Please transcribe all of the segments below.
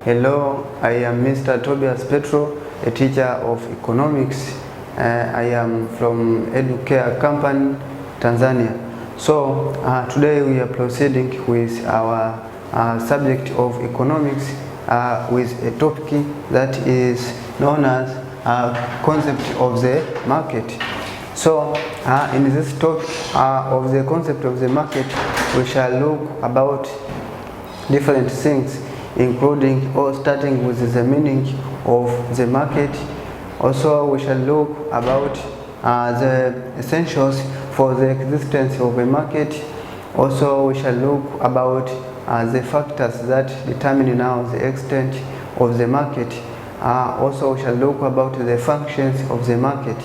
Hello, I am Mr. Tobias Petro, a teacher of economics. I am from Edukea Tanzania. So today we are proceeding with our subject of economics with a topic that is known as concept of the market. So in this topic of the concept of the market, we shall look about different things, including or starting with the meaning of the market. Also we shall look about the essentials for the existence of a market. Also we shall look about the factors that determine now the extent of the market. Also we shall look about the functions of the market,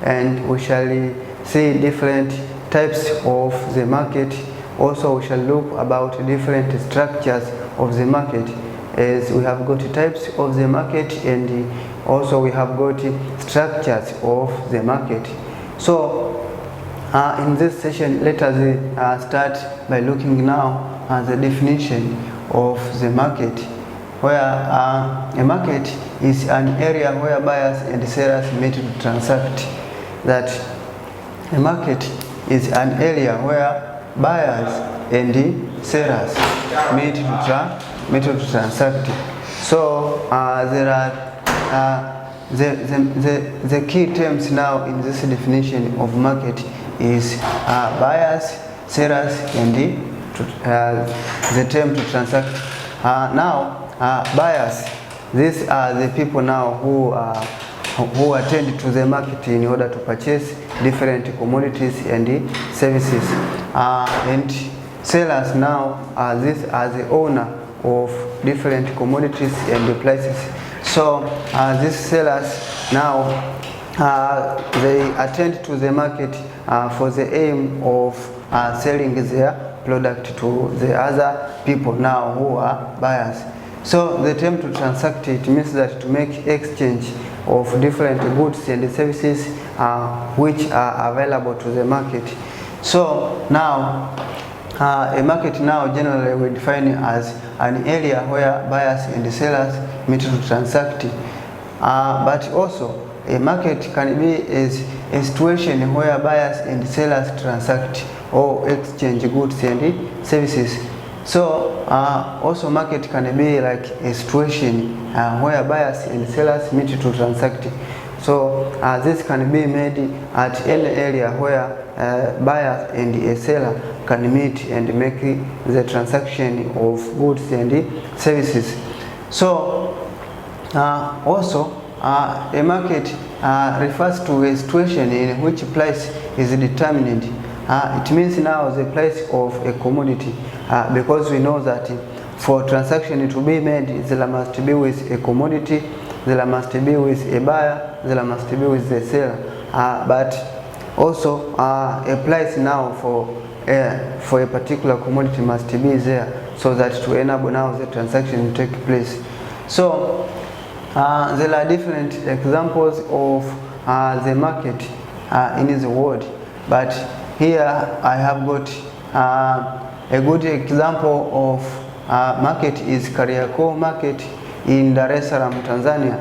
and we shall see different types of the market. Also we shall look about different structures of the market, as we have got types of the market and also we have got structures of the market. So in this session, let us start by looking now at the definition of the market, where a market is an area where buyers and sellers meet to transact. That a market is an area where buyers and sellers meet to transact. So there are the key terms now in this definition of market is buyers, sellers, and the term to transact. Now buyers, these are the people now who attend to the market in order to purchase different commodities and services. And sellers now, these are the owner of different commodities and prices. So these sellers now, they attend to the market for the aim of selling their product to the other people now who are buyers. So the term to transact, it means that to make exchange of different goods and services which are available to the market. So now a market now generally we define as an area where buyers and sellers meet to transact. But also a market can be a situation where buyers and sellers transact or exchange goods and services. So also market can be like a situation where buyers and sellers meet to transact. So this can be made at any area where buyer and a seller can meet and make the transaction of goods and services. So also a market refers to a situation in which price is determined. It means now the price of a commodity, because we know that for transaction to be made, there must be with a commodity, there must be with a buyer, there must be with the seller. But also a price now for a particular commodity must be there, so that to enable now the transaction to take place. So there are different examples of the market in the world, but here I have got a good example of market is Kariakoo market in Dar es Salaam, Tanzania,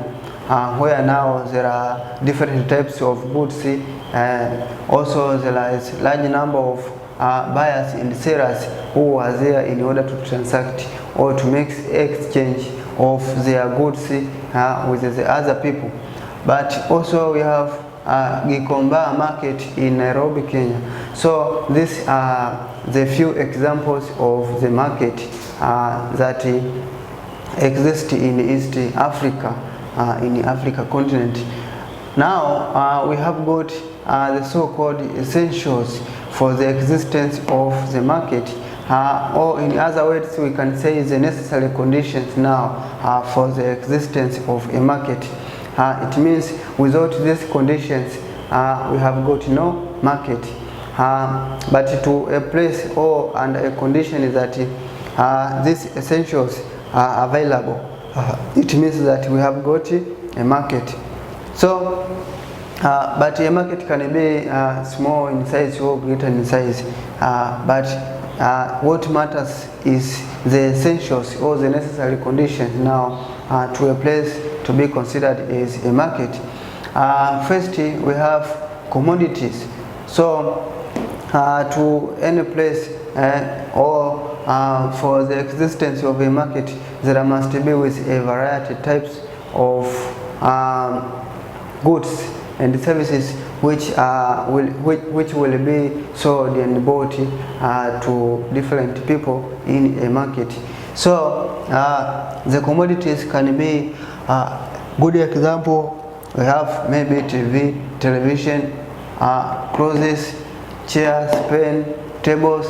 where now there are different types of goods. Also there is large number of buyers and sellers who are there in order to transact or to make exchange of their goods with the other people. But also we have Gikomba market in Nairobi, Kenya. So these are the few examples of the market that exist in East Africa, in the Africa continent. Now we have got the so-called essentials for the existence of the market, or in other words we can say the necessary conditions now for the existence of a market. It means without these conditions we have got no market. But to a place or under a condition is that these essentials are available, it means that we have got a market. So but a market can be small in size or greater in size, but what matters is the essentials or the necessary conditions now to a place to be considered as a market. First, we have commodities. So to any place or for the existence of a market, there must be with a variety types of goods and services which will be sold and bought to different people in a market. So the commodities can be good example. We have maybe TV, television, clothes, chairs, pen, tables,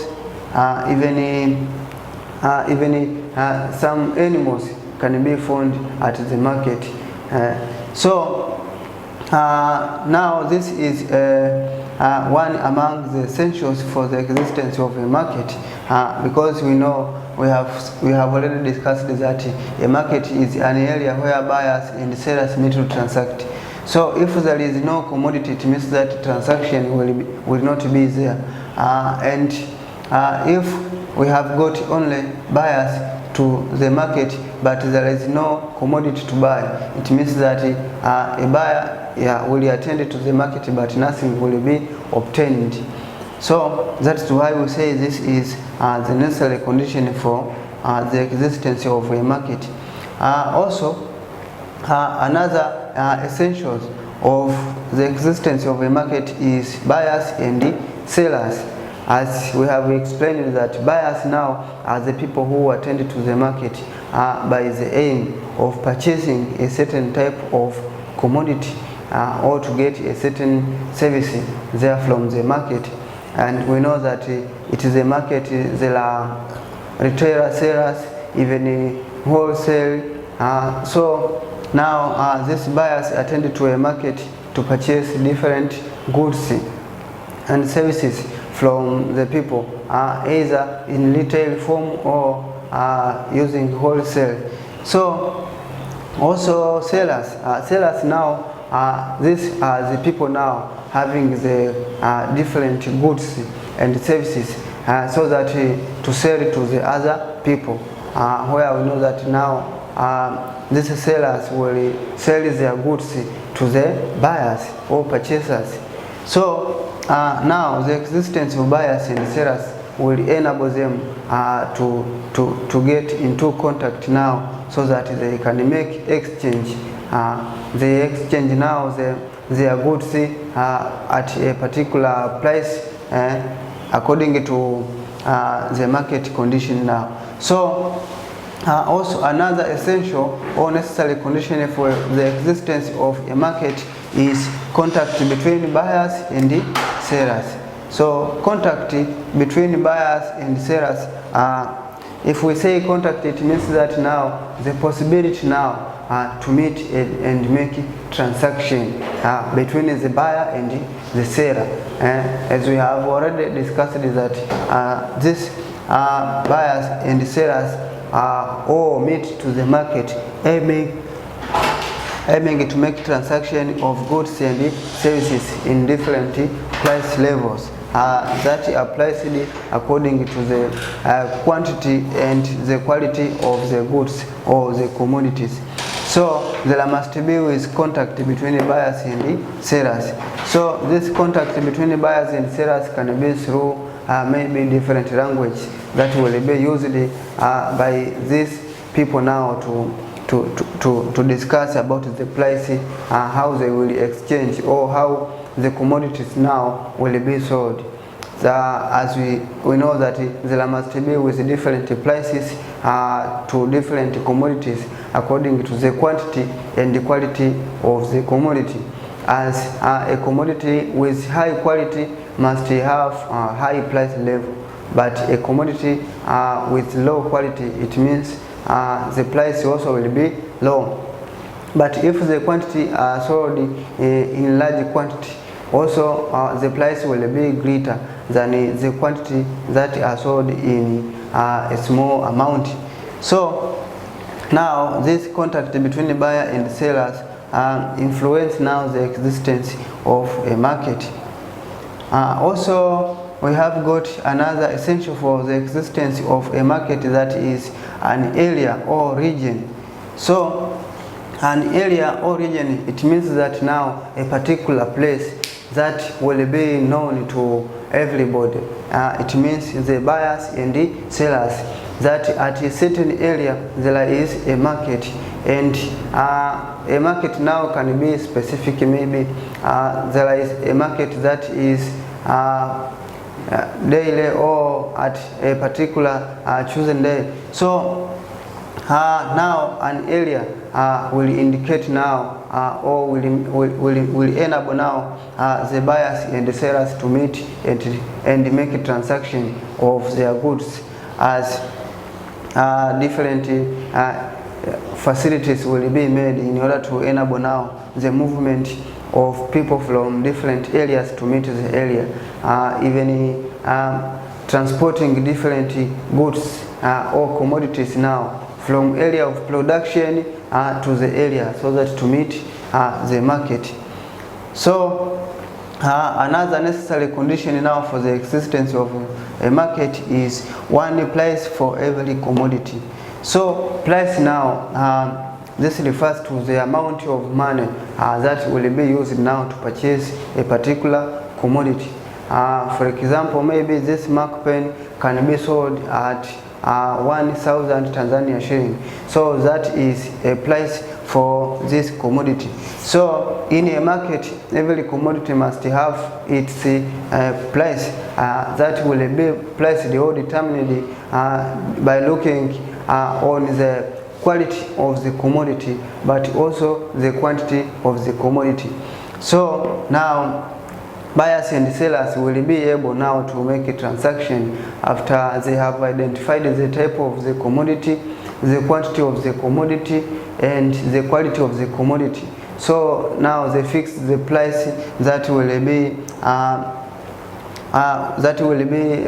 even some animals can be found at the market. Now this is one among the essentials for the existence of a market, because we know we have already discussed that a market is an area where buyers and sellers meet to transact. So if there is no commodity, it means that transaction will not be there. And if we have got only buyers to the market but there is no commodity to buy, it means that a buyer will attend to the market but nothing will be obtained. So that's why we say this is the necessary condition for the existence of a market. Also, another essentials of the existence of a market is buyers and sellers. As we have explained that buyers now are the people who attend to the market by the aim of purchasing a certain type of commodity or to get a certain service there from the market. And we know that it is a market, there are retailer sellers, even wholesale. So now these buyers attend to a market to purchase different goods and services from the people, either in retail form or using wholesale. So also sellers now, these are the people now having the different goods and services so that to sell to the other people, where we know that now these sellers will sell their goods to the buyers or purchasers. So now the existence of buyers and sellers will enable them to get into contact now so that they can make exchange. They exchange now their goods at a particular price according to the market condition now. So also another essential or necessary condition for the existence of a market is contact between buyers and sellers. So contact between buyers and sellers, if we say contact, it means that now the possibility now to meet and make transaction between the buyer and the seller. As we have already discussed that these buyers and sellers all meet to the market aiming to make transaction of goods and services in different price levels that are priced according to the quantity and the quality of the goods or the commodities. So there must be with contact between the buyers and the sellers. So this contact between the buyers and sellers can be through maybe different language that will be used by these people now to discuss about the price, how they will exchange or how the commodities now will be sold. As we know that there must be with different prices to different commodities according to the quantity and the quality of the commodity. As a commodity with high quality must have a high price level, but a commodity with low quality, it means the price also will be low. But if the quantity are sold in large quantity, also the price will be greater than the quantity that are sold in a small amount. So now this contact between the buyer and the sellers influence now the existence of a market. Also we have got another essential for the existence of a market, that is an area or region. So an area or region, it means that now a particular place that will be known to everybody. It means the buyers and the sellers, that at a certain area there is a market, and a market now can be specific. Maybe there is a market that is daily or at a particular chosen day. So now an area will indicate now or will enable now the buyers and the sellers to meet and make a transaction of their goods, as different facilities will be made in order to enable now the movement of people from different areas to meet the area, even transporting different goods or commodities now from area of production to the area, so that to meet the market. So another necessary condition now for the existence of a market is one price for every commodity. So price now, this refers to the amount of money that will be used now to purchase a particular commodity. For example, maybe this mark pen can be sold at 1,000 Tanzania shilling. So that is a price for this commodity. So in a market, every commodity must have its price that will be priced or determined by looking on the quality of the commodity, but also the quantity of the commodity. So now buyers and sellers will be able now to make a transaction after they have identified the type of the commodity, the quantity of the commodity, and the quality of the commodity. So now they fix the price that will be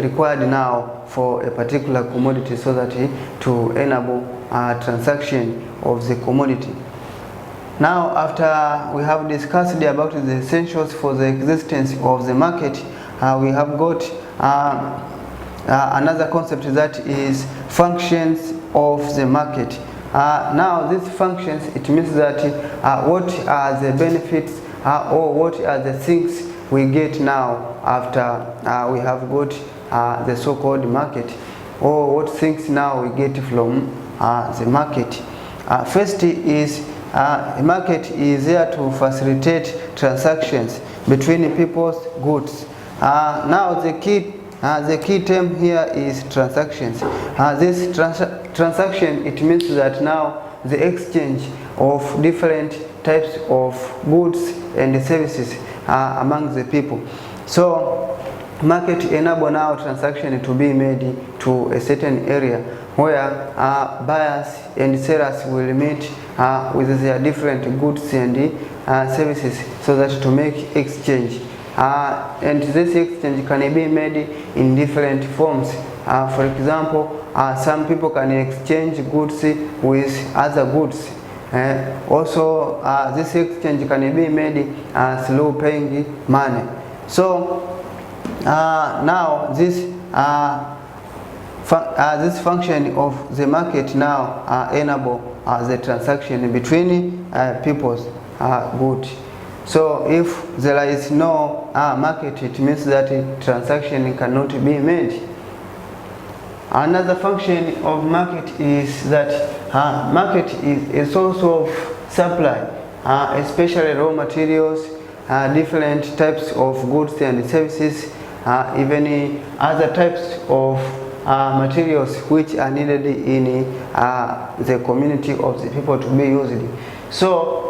required now for a particular commodity, so that to enable transaction of the commodity. Now, after we have discussed about the essentials for the existence of the market, we have got another concept, that is functions of the market. Now these functions, it means that what are the benefits or what are the things we get now after we have got the so-called market, or what things now we get from the market. First is a market is there to facilitate transactions between people's goods. Now the key term here is transactions. This transaction, it means that now the exchange of different types of goods and services among the people. So market enable now transaction to be made to a certain area where buyers and sellers will meet with their different goods and services, so that to make exchange. And this exchange can be made in different forms. For example, some people can exchange goods with other goods. Also, this exchange can be made through paying money. So now this function of the market now enable the transaction between people's goods. So if there is no market, it means that transaction cannot be made. Another function of market is that market is a source of supply, especially raw materials, different types of goods and services, even other types of materials which are needed in the community of the people to be used. So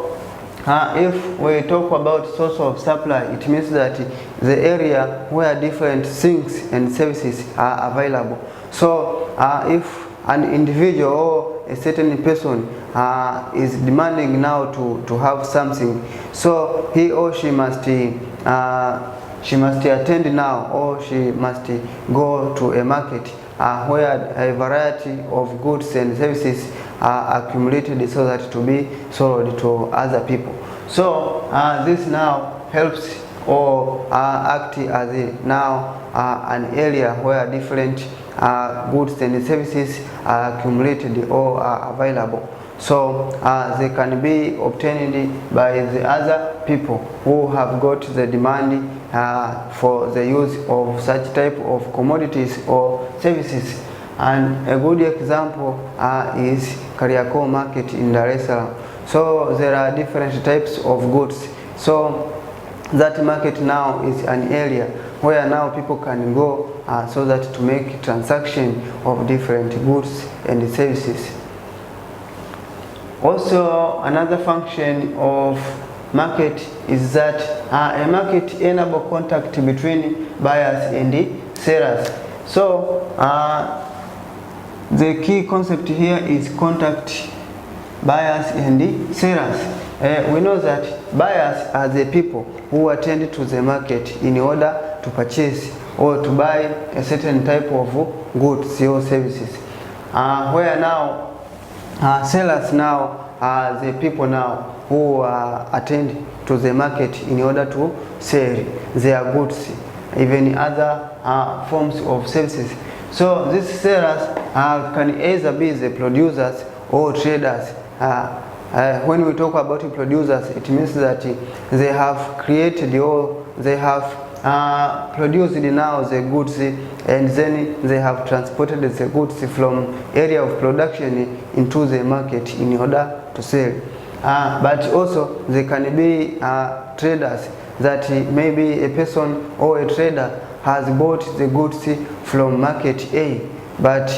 if we talk about source of supply, it means that the area where different things and services are available. So if an individual or a certain person is demanding now to have something, so he or she must attend now, or she must go to a market where a variety of goods and services are accumulated, so that to be sold to other people. So this now helps or act as now an area where different goods and services are accumulated or are available. So they can be obtained by the other people who have got the demand for the use of such type of commodities or services. And a good example is Kariakoo market in Dar es Salaam. So there are different types of goods. So that market now is an area where now people can go so that to make transaction of different goods and services. Also, another function of market is that a market enable contact between buyers and sellers. So the key concept here is contact buyers and sellers. We know that buyers are the people who attend to the market in order to purchase or to buy a certain type of goods or services. Where now sellers now are the people now who attend to the market in order to sell their goods, even other forms of services. So these sellers can either be the producers or traders. When we talk about producers, it means that they have created or they have produced now the goods, and then they have transported the goods from area of production into the market in order to sell. But also they can be traders, that maybe a person or a trader has bought the goods from market A, but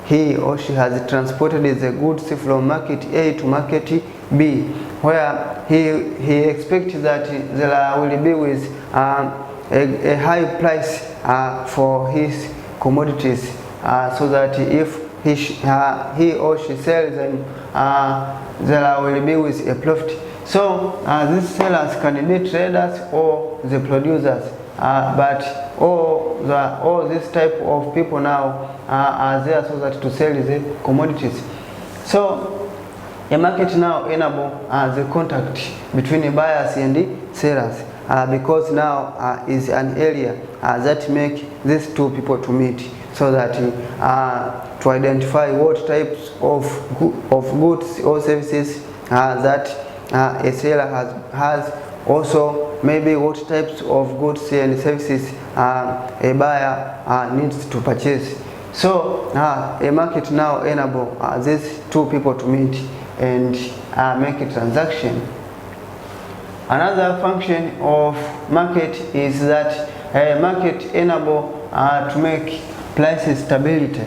he or she has transported the goods from market A to market B, where he expects that there will be with a high price for his commodities, so that if he or she sells them, there will be with a profit. So these sellers can be traders or the producers, but all this type of people now are there so that to sell the commodities. So a market now enable the contact between buyers and the sellers, because now is an area that make these two people to meet, so that to identify what types of goods or services that a seller has, also maybe what types of goods and services a buyer needs to purchase. So a market now enable these two people to meet and make a transaction. Another function of market is that a market enable to make price stability.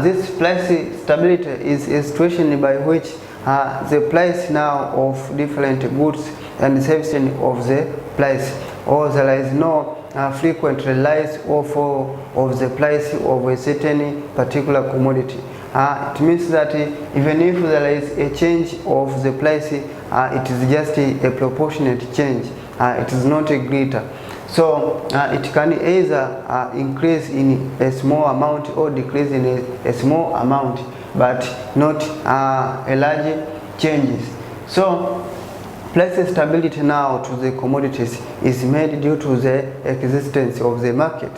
This price stability is a situation by which the price now of different goods and services of the price, or there is no frequent rise or fall of the price of a certain particular commodity. It means that even if there is a change of the price, it is just a proportionate change. It is not a greater. So it can either increase in a small amount or decrease in a small amount, but not a large changes. So price stability now to the commodities is made due to the existence of the market.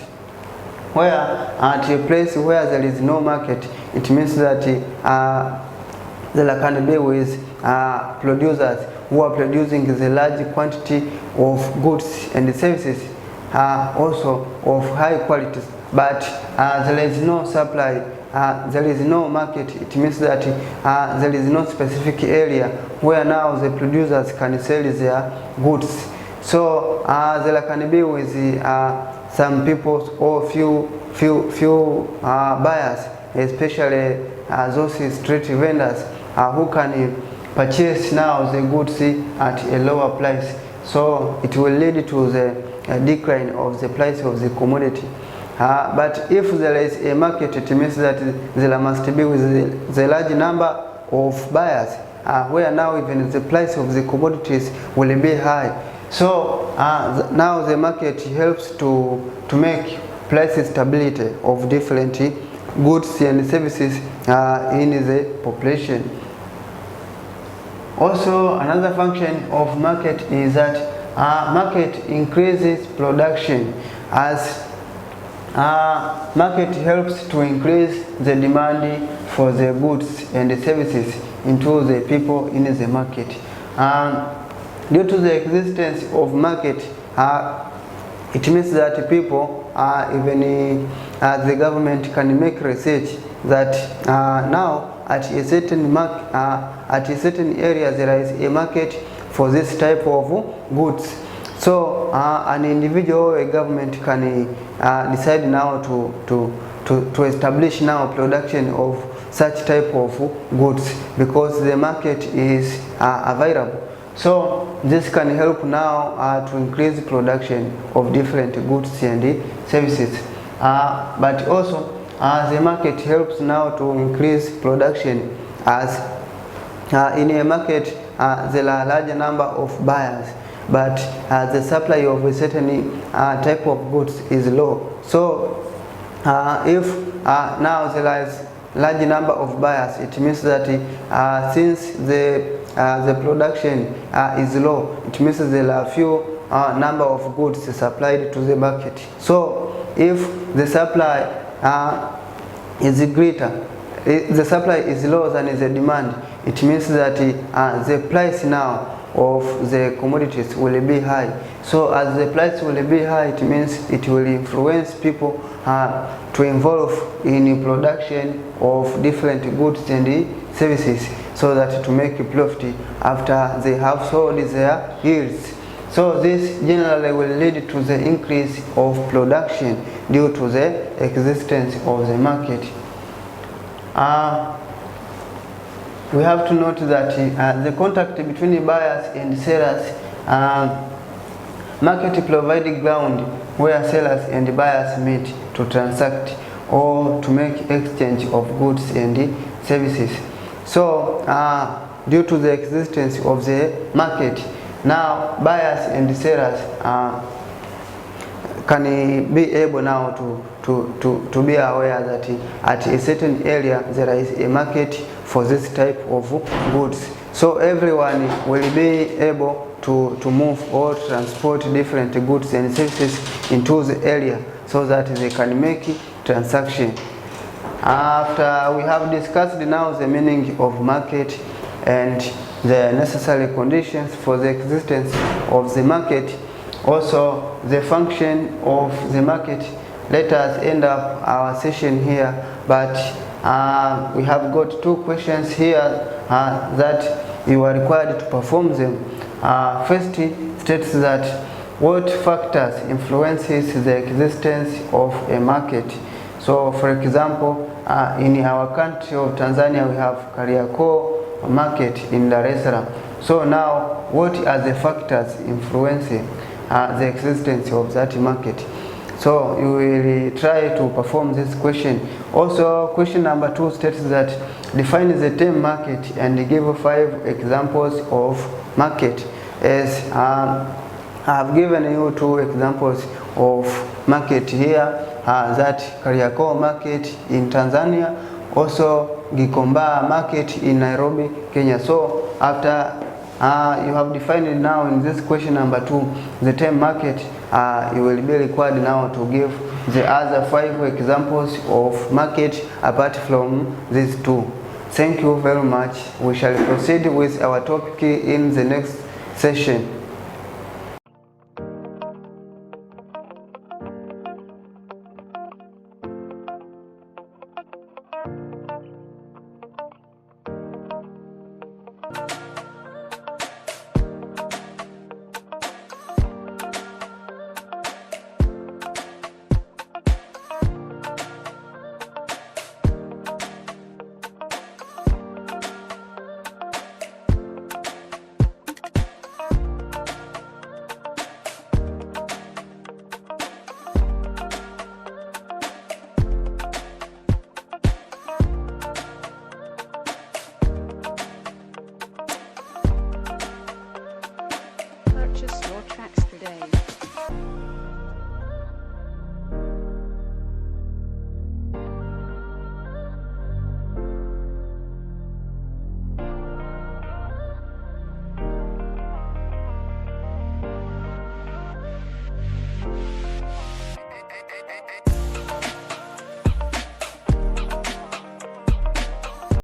Where at a place where there is no market, it means that there can be with producers who are producing the large quantity of goods and services, also of high quality, but there is no supply, there is no market. It means that there is no specific area where now the producers can sell their goods. So there can be with some people or few buyers, especially those street vendors who can purchase now the goods at a lower price. So it will lead to the decline of the price of the commodity. But if there is a market, it means that there must be with the large number of buyers, where now even the price of the commodities will be high. So now the market helps to make price stability of different goods and services in the population. Also, another function of market is that market increases production. As market helps to increase the demand for the goods and the services into the people in the market. Due to the existence of market, it means that people, even the government, can make research that now at a certain area there is a market for this type of goods. So an individual or a government can decide now to establish now production of such type of goods because the market is available. So this can help now to increase production of different goods and services. But also the market helps now to increase production, as in a market there are a large number of buyers, but the supply of a certain type of goods is low. So if now there is large number of buyers, it means that since the production is low, it means there are few number of goods supplied to the market. So if the supply is greater, the supply is lower than the demand, it means that the price now of the commodities will be high. So as the price will be high, it means it will influence people to involve in production of different goods and services, so that to make a profit after they have sold their yields. So this generally will lead to the increase of production due to the existence of the market. We have to note that the contact between buyers and sellers, market provides ground where sellers and buyers meet to transact or to make exchange of goods and services. So due to the existence of the market, now buyers and sellers can be able now to be aware that at a certain area there is a market for this type of goods. So everyone will be able to move or transport different goods and services into the area so that they can make transaction. After we have discussed now the meaning of market and the necessary conditions for the existence of the market, also the function of the market, let us end up our session here. But we have got two questions here that you are required to perform them. First states that what factors influences the existence of a market. So for example, in our country of Tanzania we have Kariakoo market in Dar es Salaam. So now what are the factors influencing the existence of that market? So you will try to perform this question. Also, question number 2 states that define the term market and give 5 examples of market. As I have given you 2 examples of market here, that Kariakoo market in Tanzania, also Gikomba market in Nairobi, Kenya. So after you have defined it now in this question number 2, the term market, you will be required now to give the other 5 examples of market apart from these 2. Thank you very much. We shall proceed with our topic in the next session.